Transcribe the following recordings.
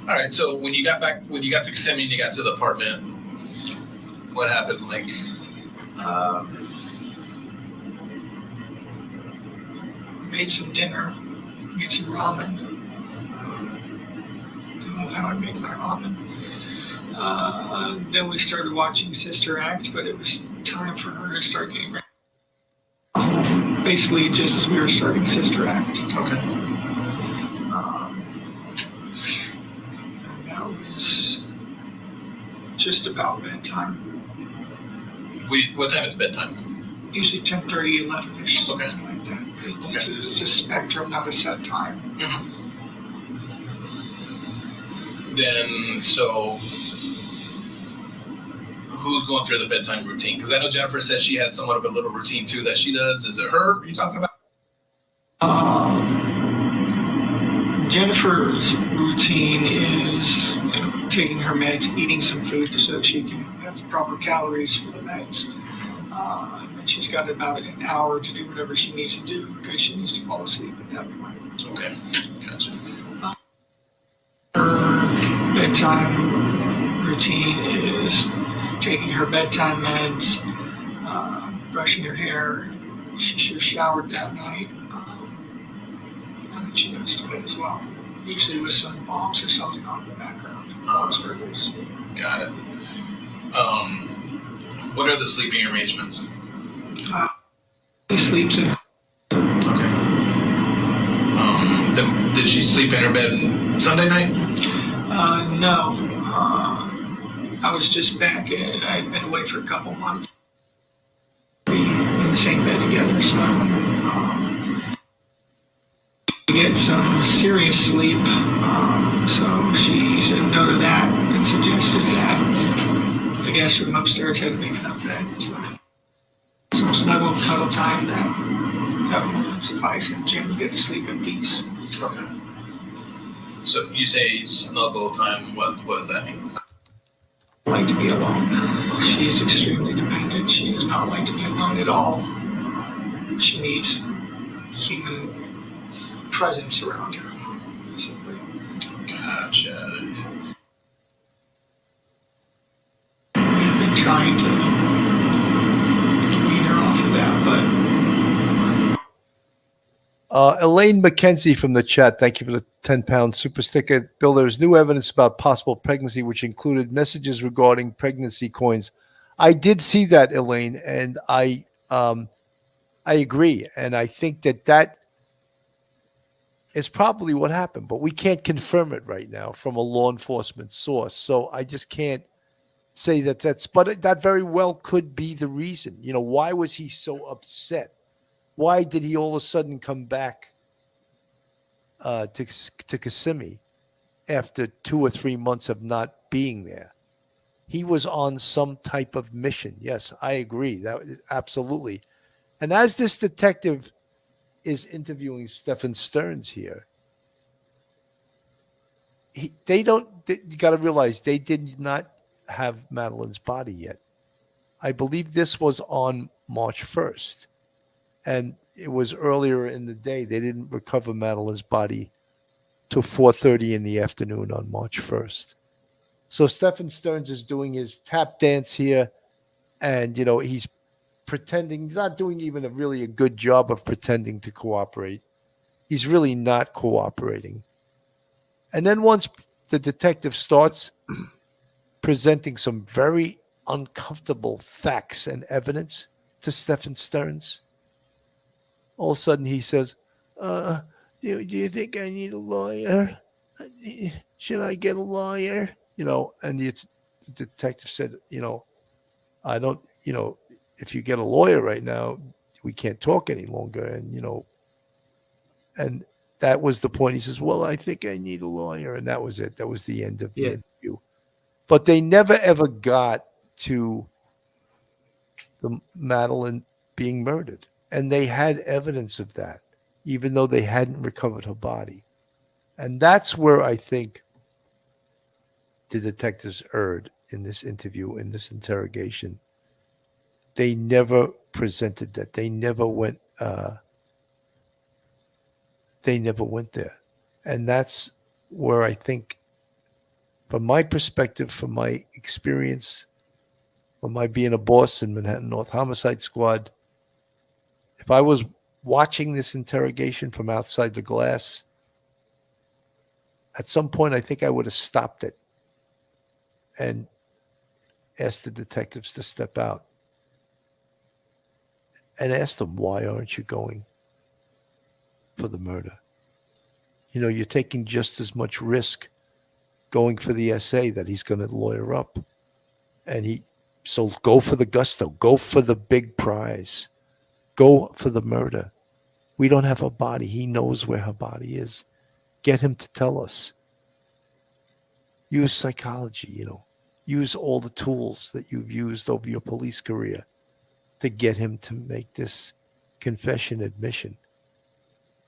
All right. So when you got to Kissimmee and you got to the apartment, what happened? Like, made some dinner, made some ramen. I love how I make my ramen. Then we started watching Sister Act, but it was time for her to start getting ready. Basically, just as we were starting Sister Act. Okay. And that was just about bedtime. What time is bedtime? Usually 10:30, 11ish, Okay. something like that. It's a spectrum, not a set time. Mm-hmm. Then, so who's going through the bedtime routine? Because I know Jennifer said she had somewhat of a little routine too that she does. Is it her you're talking about? Jennifer's routine is taking her meds, eating some food so that she can have the proper calories for the meds. And she's got about an hour to do whatever she needs to do because she needs to fall asleep at that point. Okay, gotcha. Her bedtime routine is taking her bedtime meds, brushing her hair. She should have showered that night. And then she goes to bed as well. Usually with some bombs or something on in the background. Bombs burgers. Got it. What are the sleeping arrangements? She sleeps in. Okay. Did she sleep in her bed Sunday night? No. I was just back. I had been away for a couple months. We in the same bed together, so we get some serious sleep. So she said no to that and suggested that the guest room upstairs had a big enough bed. So some snuggle cuddle time that would suffice, and Jim would get to sleep in peace. Okay. So you say snuggle time. What does that mean? Like to be alone. She is extremely dependent. She does not like to be alone at all. She needs human presence around her. Simply. Gotcha. We've been trying to wean her off of that, but Elaine McKenzie from the chat, thank you for the 10-pound super sticker. Bill, there's new evidence about possible pregnancy, which included messages regarding pregnancy coins. I did see that, Elaine, and I agree. And I think that is probably what happened, but we can't confirm it right now from a law enforcement source. So I just can't say but that very well could be the reason. You know, why was he so upset? Why did he all of a sudden come back to Kissimmee after 2 or 3 months of not being there? He was on some type of mission. Yes, I agree. That absolutely. And as this detective is interviewing Stephan Sterns here, you got to realize they did not have Madeline's body yet. I believe this was on March 1st. And it was earlier in the day. They didn't recover Madeline's body till 4:30 in the afternoon on March 1st. So Stephan Sterns is doing his tap dance here. And, he's pretending, he's not doing even a good job of pretending to cooperate. He's really not cooperating. And then once the detective starts presenting some very uncomfortable facts and evidence to Stephan Sterns, all of a sudden he says, do you think I need a lawyer? Should I get a lawyer? And the detective said, I don't, if you get a lawyer right now, we can't talk any longer. And that was the point. He says, well, I think I need a lawyer. And that was it. That was the end of the interview. But they never, ever got to the Madeline being murdered. And they had evidence of that, even though they hadn't recovered her body. And that's where I think the detectives erred in this interview, in this interrogation. They never presented that. They never went there. And that's where I think From my perspective, from my experience, from my being a boss in Manhattan North Homicide Squad, if I was watching this interrogation from outside the glass, at some point I think I would have stopped it and asked the detectives to step out and asked them, why aren't you going for the murder? You know, you're taking just as much risk going for the SA that he's going to lawyer up. So go for the gusto, go for the big prize, go for the murder. We don't have a body. He knows where her body is. Get him to tell us. Use psychology, you know. Use all the tools that you've used over your police career to get him to make this confession admission.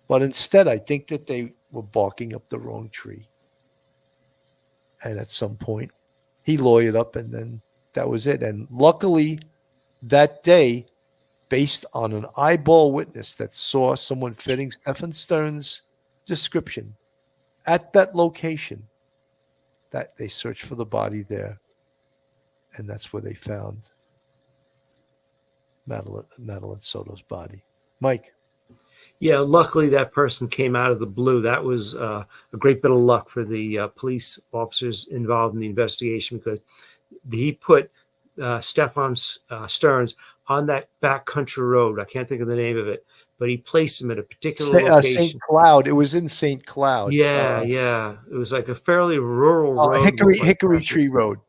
But instead, I think that they were barking up the wrong tree. And at some point, he lawyered up, and then that was it. And luckily, that day, based on an eyeball witness that saw someone fitting Stephan Sterns' description at that location, that they searched for the body there, and that's where they found Madeline Soto's body. Mike. Yeah, luckily that person came out of the blue. That was a great bit of luck for the police officers involved in the investigation, because he put Stephan Sterns on that backcountry road. I can't think of the name of it, but he placed him at a particular location. St. Cloud. It was in St. Cloud. Yeah. It was like a fairly rural road. Hickory Tree Road.